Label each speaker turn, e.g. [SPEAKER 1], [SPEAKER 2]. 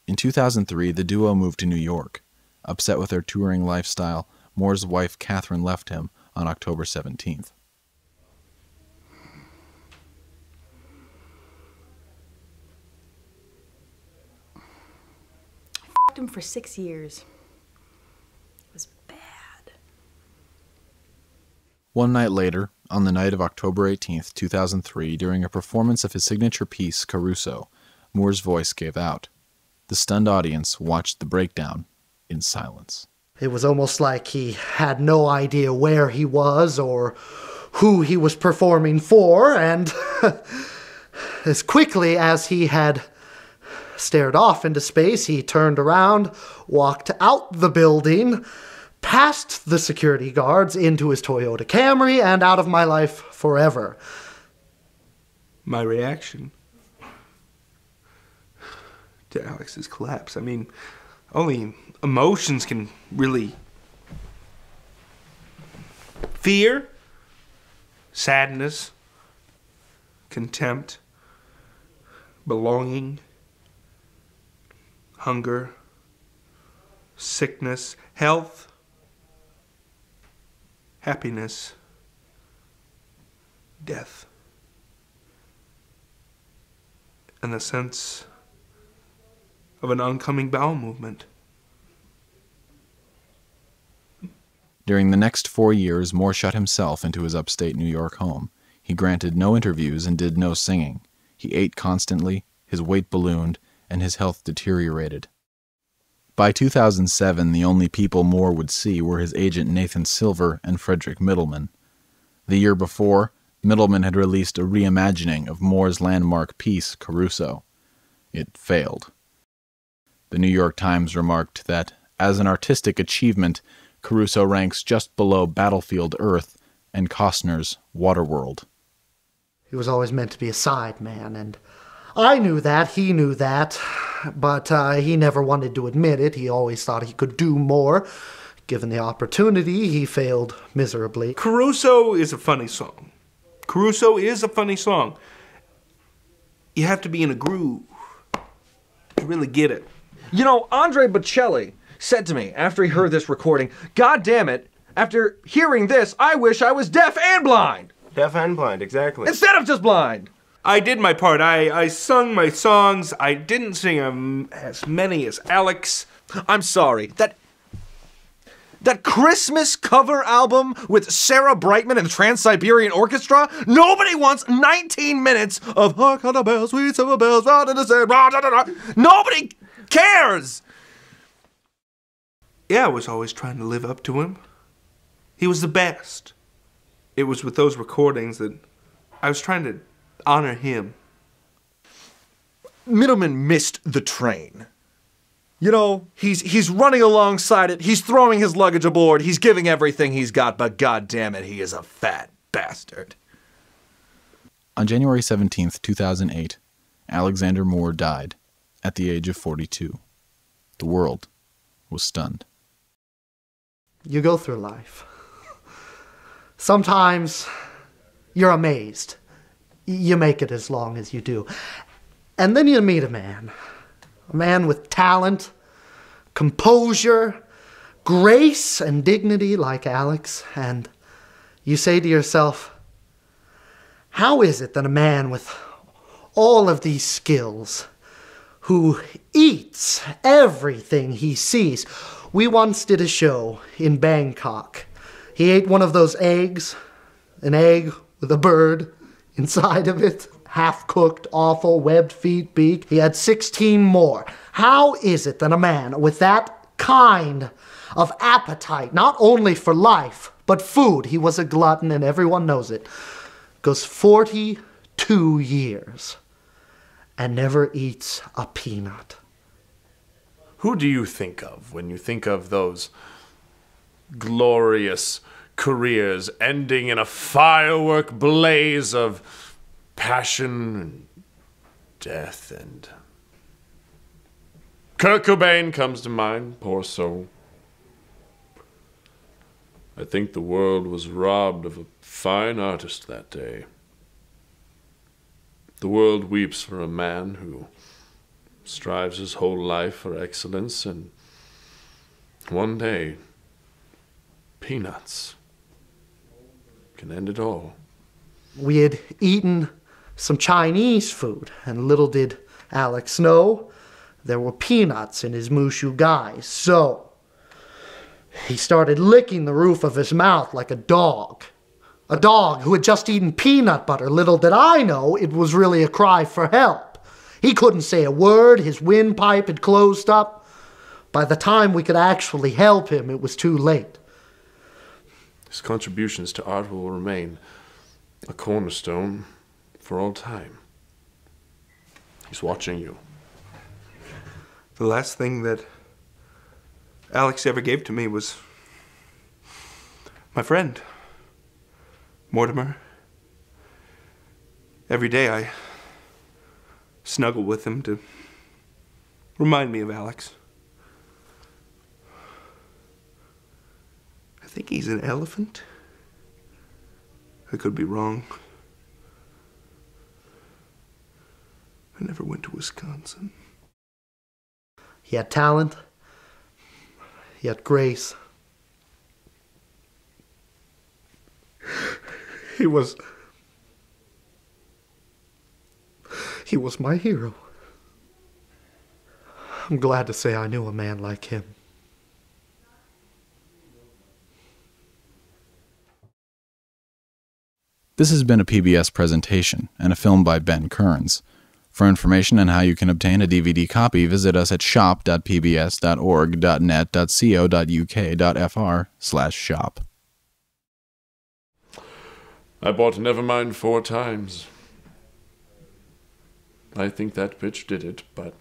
[SPEAKER 1] In 2003, the duo moved to New York. Upset with their touring lifestyle, Moore's wife Catherine left him on October 17th.
[SPEAKER 2] F***ed him for 6 years. It was bad.
[SPEAKER 1] One night later, on the night of October 18th, 2003, during a performance of his signature piece, Caruso, Moore's voice gave out. The stunned audience watched the breakdown in silence.
[SPEAKER 3] It was almost like he had no idea where he was or who he was performing for, and as quickly as he had stared off into space, he turned around, walked out the building, past the security guards, into his Toyota Camry, and out of my life forever.
[SPEAKER 4] My reaction to Alex's collapse. I mean, only emotions can really... Fear, sadness, contempt, belonging, hunger, sickness, health, happiness, death, and the sense of an oncoming bowel movement.
[SPEAKER 1] During the next 4 years, Moore shut himself into his upstate New York home. He granted no interviews and did no singing. He ate constantly, his weight ballooned, and his health deteriorated. By 2007, the only people Moore would see were his agent Nathan Silver and Frederick Middleman. The year before, Middleman had released a reimagining of Moore's landmark piece, Caruso. It failed. The New York Times remarked that, as an artistic achievement, Caruso ranks just below Battlefield Earth and Costner's Waterworld.
[SPEAKER 3] He was always meant to be a side man, and I knew that, he knew that, but he never wanted to admit it. He always thought he could do more. Given the opportunity, he failed miserably.
[SPEAKER 4] Caruso is a funny song. Caruso is a funny song. You have to be in a groove to really get it.
[SPEAKER 5] You know, Andre Bocelli said to me after he heard this recording, "God damn it, after hearing this, I wish I was deaf and blind."
[SPEAKER 6] Deaf and blind, exactly.
[SPEAKER 5] Instead of just blind.
[SPEAKER 4] I did my part. I sung my songs. I didn't sing as many as Alex.
[SPEAKER 5] I'm sorry. That Christmas cover album with Sarah Brightman and the Trans-Siberian Orchestra? Nobody wants 19 minutes of "Hark how the bells, sweet silver bells, round in the sand, rah, da, da, da." Nobody cares!
[SPEAKER 4] Yeah, I was always trying to live up to him. He was the best. It was with those recordings that I was trying to honor him.
[SPEAKER 5] Middleman missed the train. You know, he's running alongside it, he's throwing his luggage aboard, he's giving everything he's got, but goddammit, he is a fat bastard.
[SPEAKER 1] On January 17th, 2008, Alexander Moore died at the age of 42. The world was stunned.
[SPEAKER 3] You go through life. Sometimes you're amazed. You make it as long as you do. And then you meet a man with talent, composure, grace, and dignity like Alex, and you say to yourself, how is it that a man with all of these skills, who eats everything he sees... We once did a show in Bangkok. He ate one of those eggs, an egg with a bird inside of it, half-cooked, awful, webbed feet, beak. He had 16 more. How is it that a man with that kind of appetite, not only for life, but food, he was a glutton and everyone knows it, goes 42 years and never eats a peanut?
[SPEAKER 6] Who do you think of when you think of those glorious careers ending in a firework blaze of passion and death? And Kurt Cobain comes to mind, poor soul. I think the world was robbed of a fine artist that day. The world weeps for a man who strives his whole life for excellence, and one day, peanuts can end it all.
[SPEAKER 3] We had eaten some Chinese food, and little did Alex know there were peanuts in his mushu guys. So he started licking the roof of his mouth like a dog. A dog who had just eaten peanut butter. Little did I know it was really a cry for help. He couldn't say a word, his windpipe had closed up. By the time we could actually help him, it was too late.
[SPEAKER 6] His contributions to art will remain a cornerstone for all time. He's watching you.
[SPEAKER 4] The last thing that Alex ever gave to me was my friend, Mortimer. Every day I snuggle with him to remind me of Alex. I think he's an elephant. I could be wrong. I never went to Wisconsin.
[SPEAKER 3] He had talent. He had grace. He was my hero. I'm glad to say I knew a man like him.
[SPEAKER 1] This has been a PBS presentation and a film by Ben Kurns. For information on how you can obtain a DVD copy, visit us at shop.pbs.org.net.co.uk.fr/shop.
[SPEAKER 6] I bought Nevermind 4 times. I think that pitch did it, but